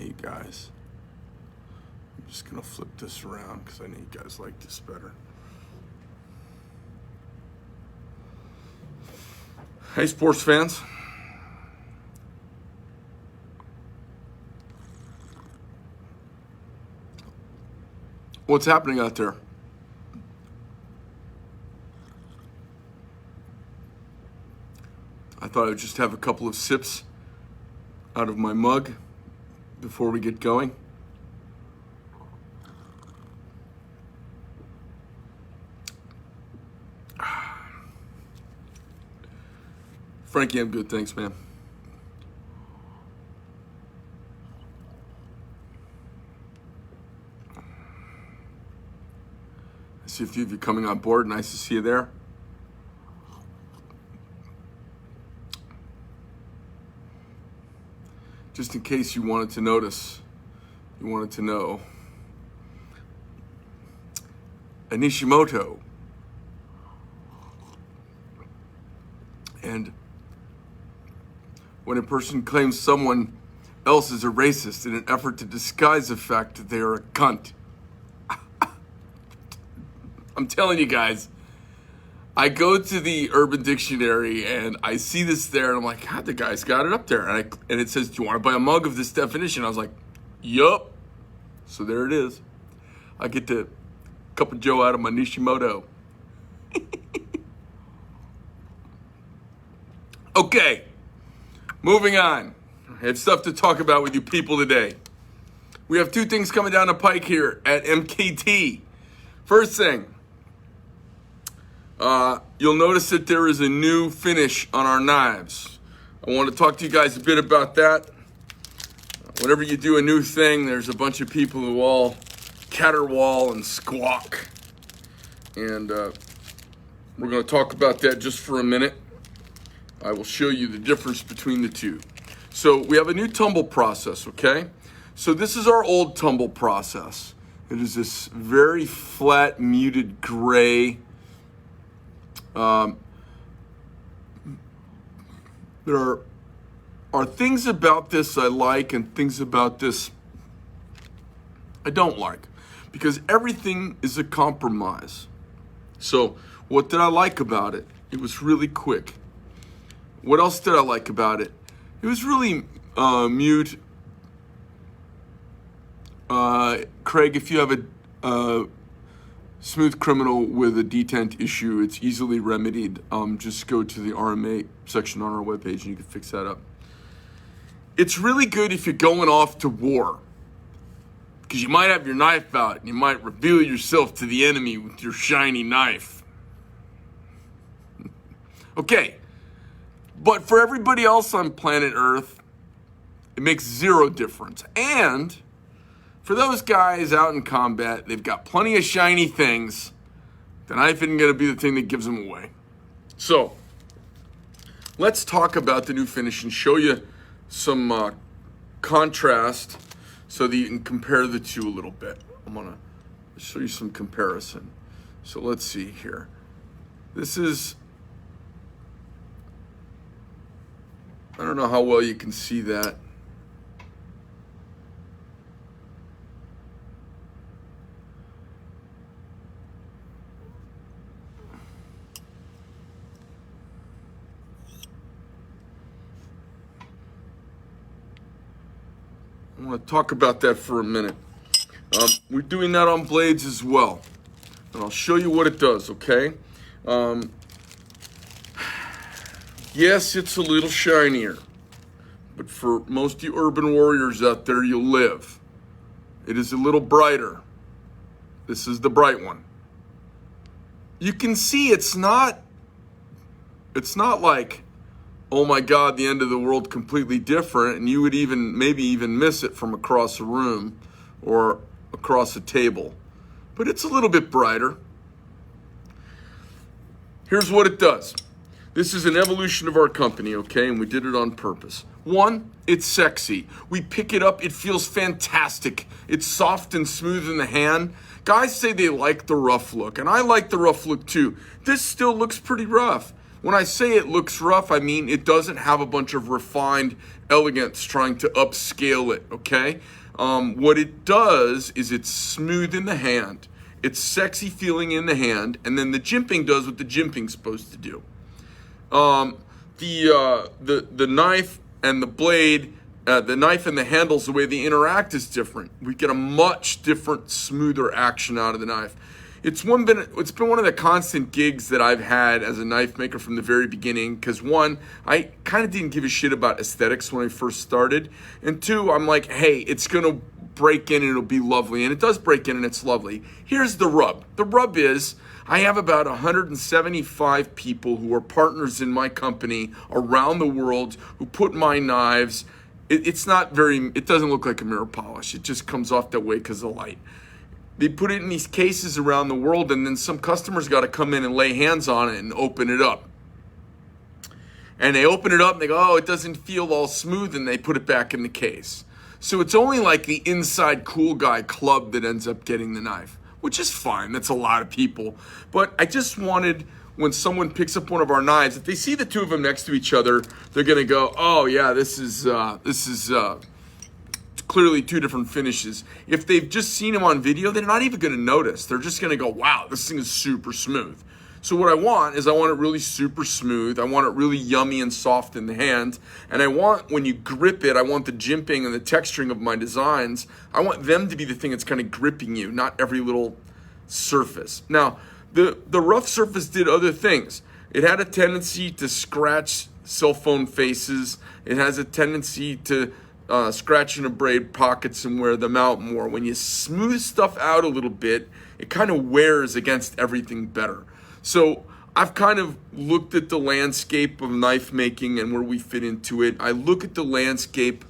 you guys. I'm just gonna flip this around because I know you guys like this better. Hey, sports fans. What's happening out there? I thought I would just have a couple of sips out of my mug before we get going. Frankie, I'm good, thanks, man. I see a few of you coming on board. Nice to see you there. Just in case you wanted to know, a Nishimoto. And when a person claims someone else is a racist in an effort to disguise the fact that they are a cunt. I'm telling you guys, I go to the Urban Dictionary and I see this there and I'm like, God, the guy's got it up there. And it says, do you want to buy a mug of this definition? I was like, yup. So there it is. I get the cup of Joe out of my Nishimoto. Okay, moving on. I have stuff to talk about with you people today. We have two things coming down the pike here at MKT. First thing, you'll notice that there is a new finish on our knives. I want to talk to you guys a bit about that. Whenever you do a new thing, there's a bunch of people who all caterwaul and squawk. And we're going to talk about that just for a minute. I will show you the difference between the two. So we have a new tumble process, okay? So this is our old tumble process. It is this very flat, muted gray. There are things about this I like and things about this I don't like, because everything is a compromise. So what did I like about it? It was really quick. What else did I like about it? It was really mute. Craig, if you have a smooth criminal with a detent issue, it's easily remedied. Just go to the RMA section on our webpage and you can fix that up. It's really good if you're going off to war, because you might have your knife out and you might reveal yourself to the enemy with your shiny knife. Okay. But for everybody else on planet Earth, it makes zero difference. And for those guys out in combat, they've got plenty of shiny things. The knife isn't going to be the thing that gives them away. So let's talk about the new finish and show you some contrast so that you can compare the two a little bit. I'm going to show you some comparison. So let's see here. This is... I don't know how well you can see that. I want to talk about that for a minute. We're doing that on blades as well. And I'll show you what it does, okay? Yes, it's a little shinier, but for most of you urban warriors out there, you'll live. It is a little brighter. This is the bright one. You can see it's not like, oh my God, the end of the world completely different, and you would maybe even miss it from across a room or across a table. But it's a little bit brighter. Here's what it does. This is an evolution of our company, okay? And we did it on purpose. One, it's sexy. We pick it up, it feels fantastic. It's soft and smooth in the hand. Guys say they like the rough look, and I like the rough look too. This still looks pretty rough. When I say it looks rough, I mean it doesn't have a bunch of refined elegance trying to upscale it, okay? What it does is it's smooth in the hand, it's sexy feeling in the hand, and then the jimping does what the jimping's supposed to do. The knife and the blade, the knife and the handles, the way they interact is different. We get a much different, smoother action out of the knife. It's been one of the constant gigs that I've had as a knife maker from the very beginning, because one, I kind of didn't give a shit about aesthetics when I first started, and two, I'm like, hey, it's gonna break in and it'll be lovely, and it does break in and it's lovely. Here's the rub. The rub is I have about 175 people who are partners in my company around the world who put my knives. It doesn't look like a mirror polish. It just comes off that way because of light. They put it in these cases around the world, and then some customers got to come in and lay hands on it and open it up. And they open it up and they go, oh, it doesn't feel all smooth, and they put it back in the case. So it's only like the inside cool guy club that ends up getting the knife, which is fine. That's a lot of people. But I just wanted, when someone picks up one of our knives, if they see the two of them next to each other, they're going to go, oh yeah, this is clearly two different finishes. If they've just seen them on video, they're not even going to notice. They're just going to go, wow, this thing is super smooth. So what I want is I want it really super smooth. I want it really yummy and soft in the hand. And I want, when you grip it, I want the jimping and the texturing of my designs, I want them to be the thing that's kind of gripping you, not every little surface. Now, the rough surface did other things. It had a tendency to scratch cell phone faces. It has a tendency to scratch and abrade pockets and wear them out more. When you smooth stuff out a little bit, it kind of wears against everything better. So I've kind of looked at the landscape of knife making and where we fit into it. I look at the landscape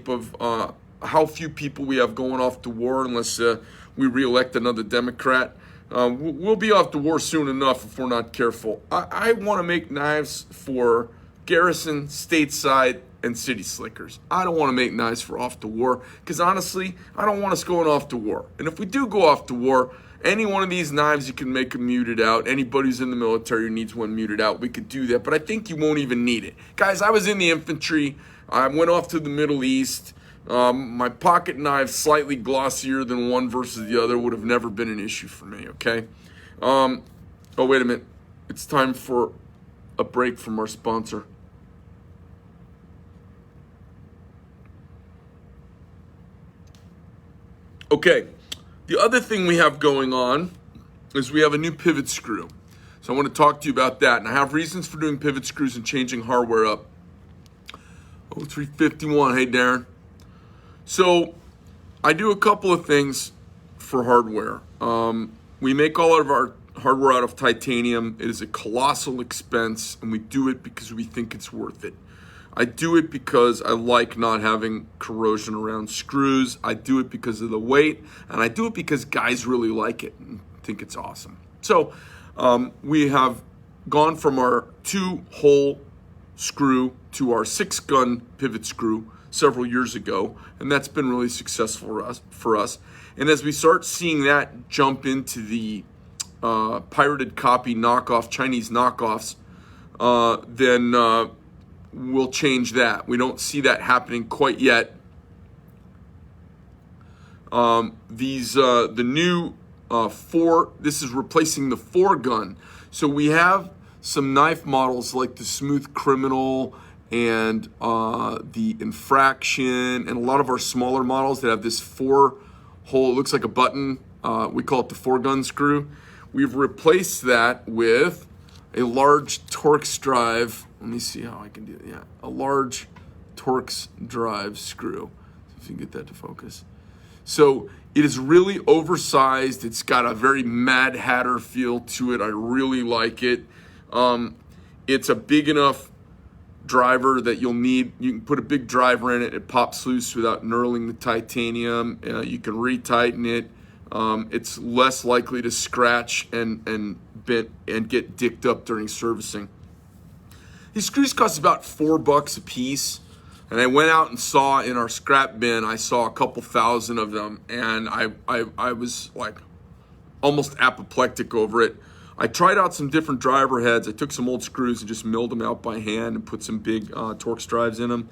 of how few people we have going off to war, unless we reelect another Democrat. We'll be off to war soon enough if we're not careful. I want to make knives for garrison, stateside, and city slickers. I don't want to make knives for off to war, because honestly, I don't want us going off to war. And if we do go off to war, any one of these knives, you can make them muted out. Anybody who's in the military who needs one muted out, we could do that. But I think you won't even need it. Guys, I was in the infantry. I went off to the Middle East. My pocket knife, slightly glossier than one versus the other, would have never been an issue for me, okay? Oh, wait a minute. It's time for a break from our sponsor. Okay, the other thing we have going on is we have a new pivot screw. So I want to talk to you about that. And I have reasons for doing pivot screws and changing hardware up. Oh, 351. Hey, Darren. So I do a couple of things for hardware. We make all of our hardware out of titanium. It is a colossal expense, and we do it because we think it's worth it. I do it because I like not having corrosion around screws. I do it because of the weight, and I do it because guys really like it and think it's awesome. So we have gone from our 2-hole screw to our 6-gun pivot screw several years ago, and that's been really successful for us. And as we start seeing that jump into the pirated copy knockoff, Chinese knockoffs, then we'll change that. We don't see that happening quite yet. The new 4, this is replacing the 4-gun. So we have some knife models like the Smooth Criminal and the Infraction, and a lot of our smaller models that have this 4-hole, it looks like a button. We call it the 4-gun screw. We've replaced that with a large Torx drive. Let me see how I can do it. Yeah, a large Torx drive screw. If you can get that to focus. So it is really oversized. It's got a very Mad Hatter feel to it. I really like it. It's a big enough driver that you'll need. You can put a big driver in it. It pops loose without knurling the titanium. You can retighten it. It's less likely to scratch and bent and get dicked up during servicing. These screws cost about $4 a piece, and I went out and saw in our scrap bin, I saw a couple thousand of them, and I was like, almost apoplectic over it. I tried out some different driver heads. I took some old screws and just milled them out by hand and put some big Torx drives in them.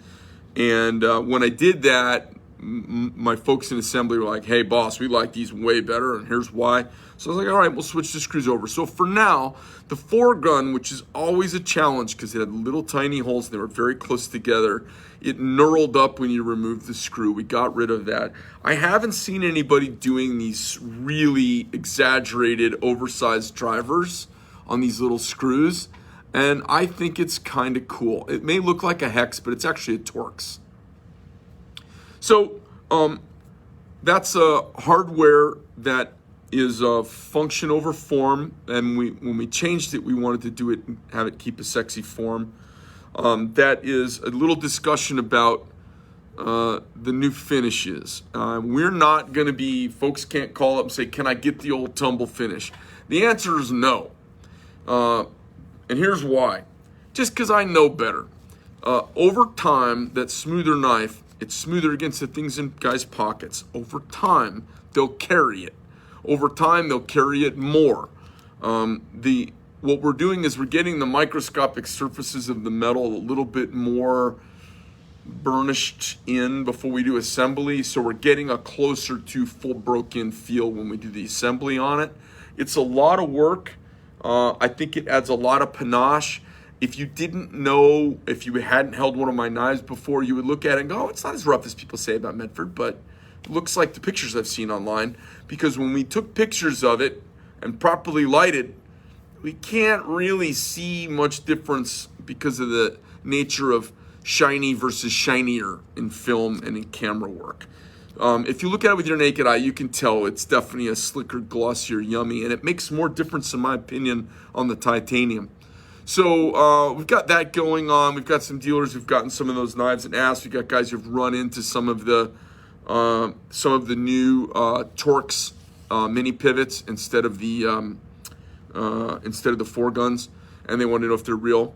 And when I did that, my folks in assembly were like, hey, boss, we like these way better, and here's why. So I was like, all right, we'll switch the screws over. So for now, the foregun, which is always a challenge because it had little tiny holes and they were very close together, it knurled up when you removed the screw. We got rid of that. I haven't seen anybody doing these really exaggerated, oversized drivers on these little screws, and I think it's kind of cool. It may look like a hex, but it's actually a Torx. So that's hardware that is function over form, and when we changed it, we wanted to do it and have it keep a sexy form. That is a little discussion about the new finishes. We're not going to be, folks can't call up and say, can I get the old tumble finish? The answer is no. And here's why. Just because I know better. Over time, that smoother knife, it's smoother against the things in guys' pockets. Over time, they'll carry it. Over time, they'll carry it more. What we're doing is we're getting the microscopic surfaces of the metal a little bit more burnished in before we do assembly. So we're getting a closer to full broken feel when we do the assembly on it. It's a lot of work. I think it adds a lot of panache. If you didn't know, if you hadn't held one of my knives before, you would look at it and go, oh, it's not as rough as people say about Medford, but it looks like the pictures I've seen online. Because when we took pictures of it and properly lighted, we can't really see much difference because of the nature of shiny versus shinier in film and in camera work. If you look at it with your naked eye, you can tell it's definitely a slicker, glossier, yummy, and it makes more difference, in my opinion, on the titanium. So we've got that going on. We've got some dealers who've gotten some of those knives and asked. We've got guys who've run into some of the new Torx mini pivots instead of the foreguns, and they want to know if they're real.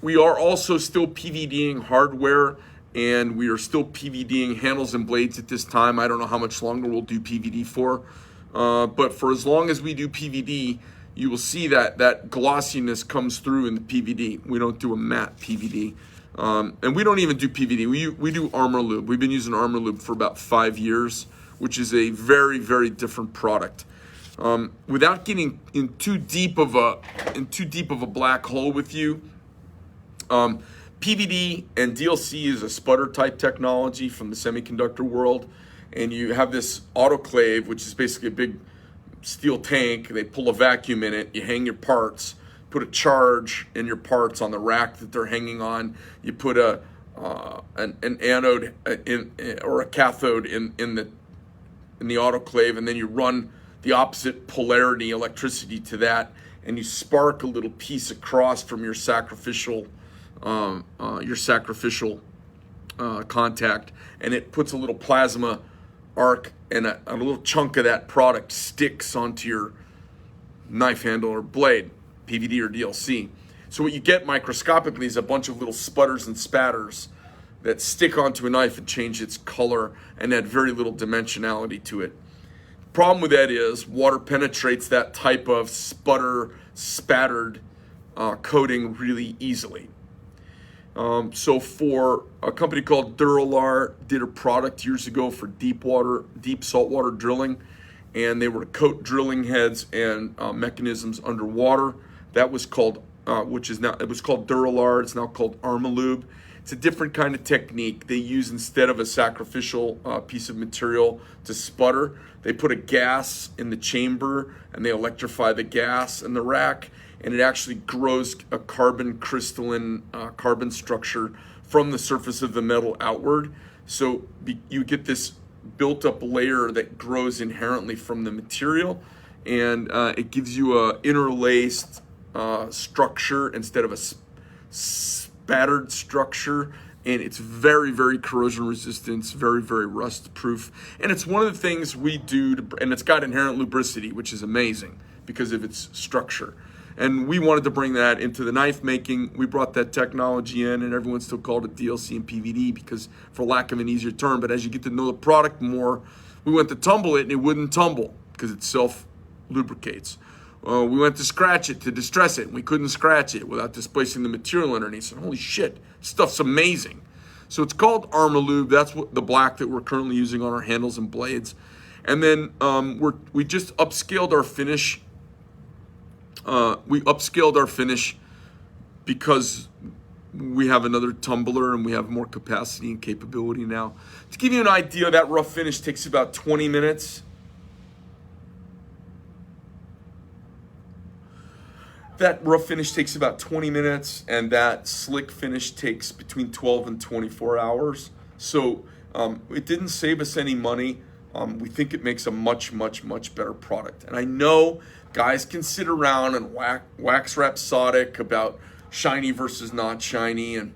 We are also still PVDing hardware, and we are still PVDing handles and blades at this time. I don't know how much longer we'll do PVD for, but for as long as we do PVD, you will see that glossiness comes through in the PVD. We don't do a matte PVD. And we don't even do PVD. We do Armor Lube. We've been using Armor Lube for about 5 years, which is a very, very different product. Without getting in too deep of a black hole with you, PVD and DLC is a sputter type technology from the semiconductor world, and you have this autoclave, which is basically a big steel tank. They pull a vacuum in it. You hang your parts. Put a charge in your parts on the rack that they're hanging on. You put an anode or a cathode in the autoclave, and then you run the opposite polarity electricity to that, and you spark a little piece across from your sacrificial contact, and it puts a little plasma arc, and a little chunk of that product sticks onto your knife handle or blade, PVD or DLC. So what you get microscopically is a bunch of little sputters and spatters that stick onto a knife and change its color and add very little dimensionality to it. Problem with that is water penetrates that type of spattered coating really easily. So for a company called Duralar, did a product years ago for deep saltwater drilling, and they were to coat drilling heads and mechanisms underwater. That was called, it was called Duralar. It's now called Armalube. It's a different kind of technique. They use, instead of a sacrificial piece of material to sputter, they put a gas in the chamber and they electrify the gas in the rack, and it actually grows a carbon crystalline carbon structure from the surface of the metal outward. So you get this built up layer that grows inherently from the material, and it gives you a interlaced structure instead of a spattered structure, and it's very, very corrosion resistant, very, very rust proof, and it's one of the things we do and it's got inherent lubricity, which is amazing because of its structure. And we wanted to bring that into the knife making. We brought that technology in, and everyone still called it DLC and PVD because, for lack of an easier term, but as you get to know the product more, we went to tumble it and it wouldn't tumble. because it self-lubricates. We went to scratch it, to distress it, and we couldn't scratch it without displacing the material underneath. And holy shit, stuff's amazing. So it's called Armalube. That's what the black that we're currently using on our handles and blades. And then we just upscaled our finish. We upscaled our finish because we have another tumbler and we have more capacity and capability now. To give you an idea, that rough finish takes about 20 minutes. That rough finish takes about 20 minutes, and that slick finish takes between 12 and 24 hours. So it didn't save us any money. We think it makes a much, much, much better product. And I know guys can sit around and wax rhapsodic about shiny versus not shiny. And,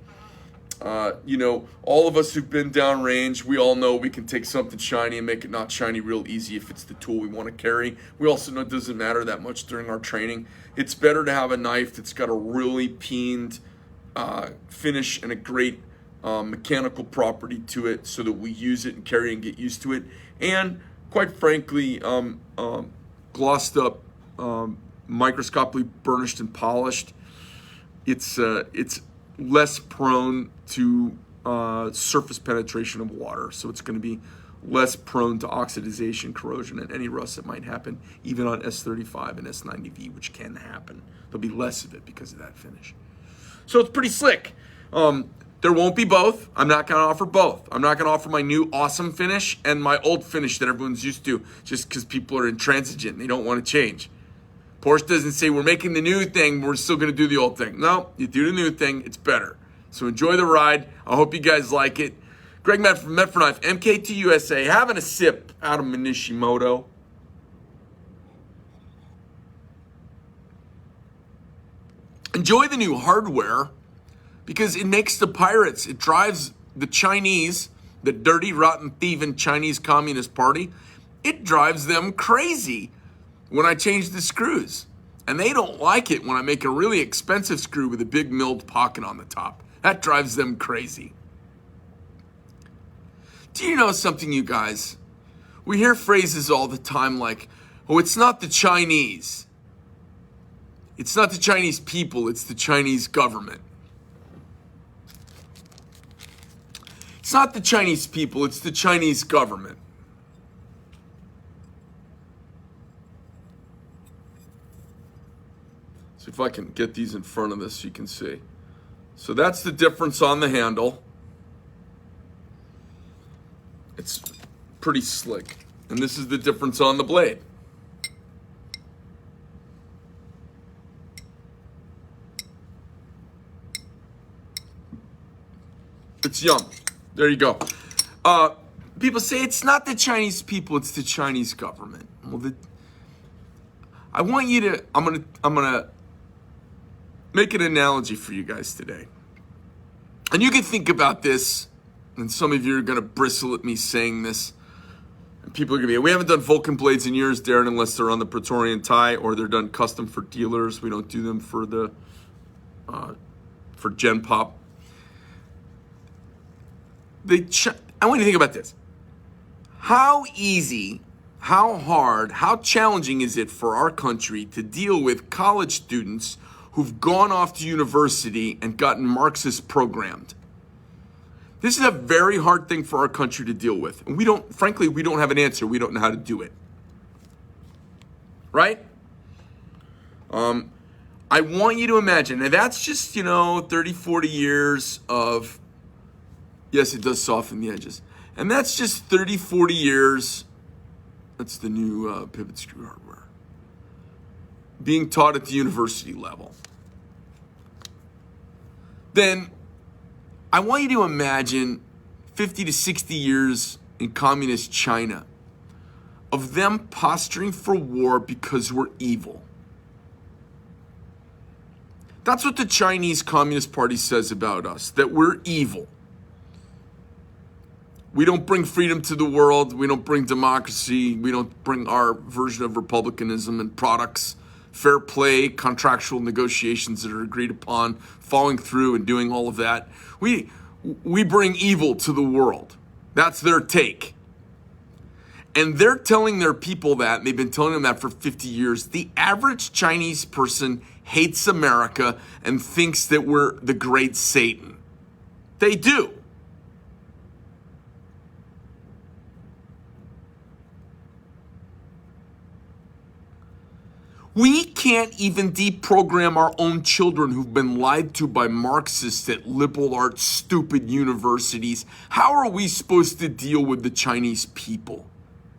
all of us who've been downrange, we all know we can take something shiny and make it not shiny real easy if it's the tool we want to carry. We also know it doesn't matter that much during our training. It's better to have a knife that's got a really peened finish and a great mechanical property to it so that we use it and carry and get used to it. And quite frankly, glossed up, microscopically burnished and polished. It's less prone to surface penetration of water, so it's going to be less prone to oxidization, corrosion, and any rust that might happen, even on S35 and S90V, which can happen. There'll be less of it because of that finish. So it's pretty slick. There won't be both. I'm not going to offer both. I'm not going to offer my new awesome finish and my old finish that everyone's used to just because people are intransigent and they don't want to change. Porsche doesn't say we're making the new thing, we're still going to do the old thing. No, you do the new thing, it's better. So enjoy the ride. I hope you guys like it. Greg Met from Met for Knife, MKT USA, having a sip out of my Nishimoto. Enjoy the new hardware because it makes the pirates, it drives the Chinese, the dirty, rotten, thieving Chinese Communist Party, it drives them crazy when I change the screws. And they don't like it when I make a really expensive screw with a big milled pocket on the top. That drives them crazy. Do you know something, you guys? We hear phrases all the time like, oh, it's not the Chinese. It's not the Chinese people, it's the Chinese government. It's not the Chinese people, it's the Chinese government. See if I can get these in front of this so you can see. So that's the difference on the handle. It's pretty slick. And this is the difference on the blade. It's yum. There you go. People say it's not the Chinese people, it's the Chinese government. Well, I want you to, I'm gonna make an analogy for you guys today. And you can think about this, and some of you are gonna bristle at me saying this. And people are gonna be, we haven't done Vulcan blades in years, Darren, unless they're on the Praetorian tie or they're done custom for dealers. We don't do them for the for Gen Pop. I want you to think about this. How easy, how hard, how challenging is it for our country to deal with college students who've gone off to university and gotten Marxist programmed? This is a very hard thing for our country to deal with. And we don't have an answer. We don't know how to do it. Right? I want you to imagine, and that's just, 30, 40 years of, yes, it does soften the edges. And that's just 30, 40 years. That's the new pivot screw hardware. Being taught at the university level. Then I want you to imagine 50 to 60 years in communist China of them posturing for war because we're evil. That's what the Chinese Communist Party says about us, that we're evil. We don't bring freedom to the world. We don't bring democracy. We don't bring our version of republicanism and products, fair play, contractual negotiations that are agreed upon, following through and doing all of that. We bring evil to the world. That's their take. And they're telling their people that, and they've been telling them that for 50 years. The average Chinese person hates America and thinks that we're the great Satan. They do. We can't even deprogram our own children who've been lied to by Marxists at liberal arts stupid universities. How are we supposed to deal with the Chinese people?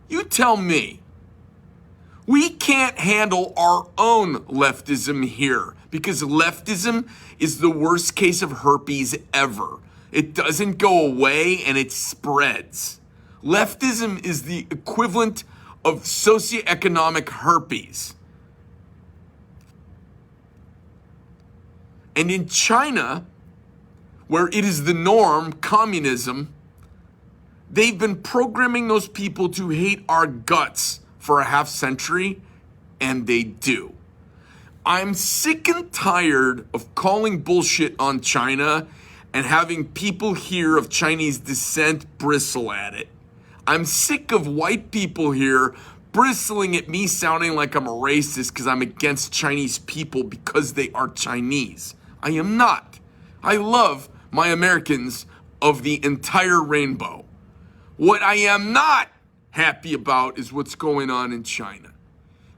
You tell me. We can't handle our own leftism here because leftism is the worst case of herpes ever. It doesn't go away and it spreads. Leftism is the equivalent of socioeconomic herpes. And in China, where it is the norm, communism, they've been programming those people to hate our guts for a half century, and they do. I'm sick and tired of calling bullshit on China and having people here of Chinese descent bristle at it. I'm sick of white people here bristling at me sounding like I'm a racist because I'm against Chinese people because they are Chinese. I am not. I love my Americans of the entire rainbow. What I am not happy about is what's going on in China.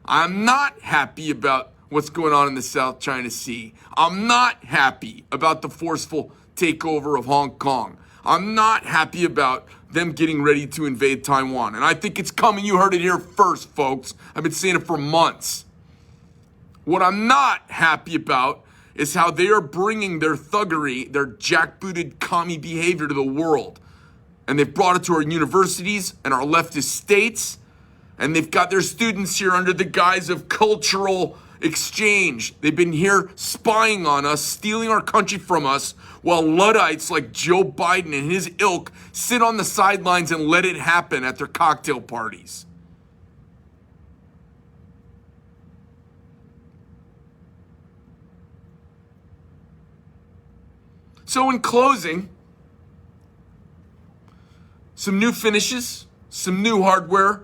I'm not happy about what's going on in the South China Sea. I'm not happy about the forceful takeover of Hong Kong. I'm not happy about them getting ready to invade Taiwan. And I think it's coming. You heard it here first, folks. I've been saying it for months. What I'm not happy about is how they are bringing their thuggery, their jackbooted commie behavior to the world. And they've brought it to our universities and our leftist states. And they've got their students here under the guise of cultural exchange. They've been here spying on us, stealing our country from us, while Luddites like Joe Biden and his ilk sit on the sidelines and let it happen at their cocktail parties. So in closing, some new finishes, some new hardware.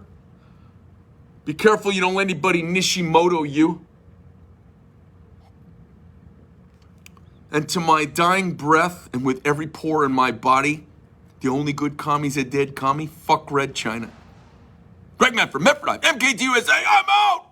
Be careful you don't let anybody Nishimoto you. And to my dying breath and with every pore in my body, the only good commie's a dead commie. Fuck Red China. Greg Medford, MKT USA, I'm out!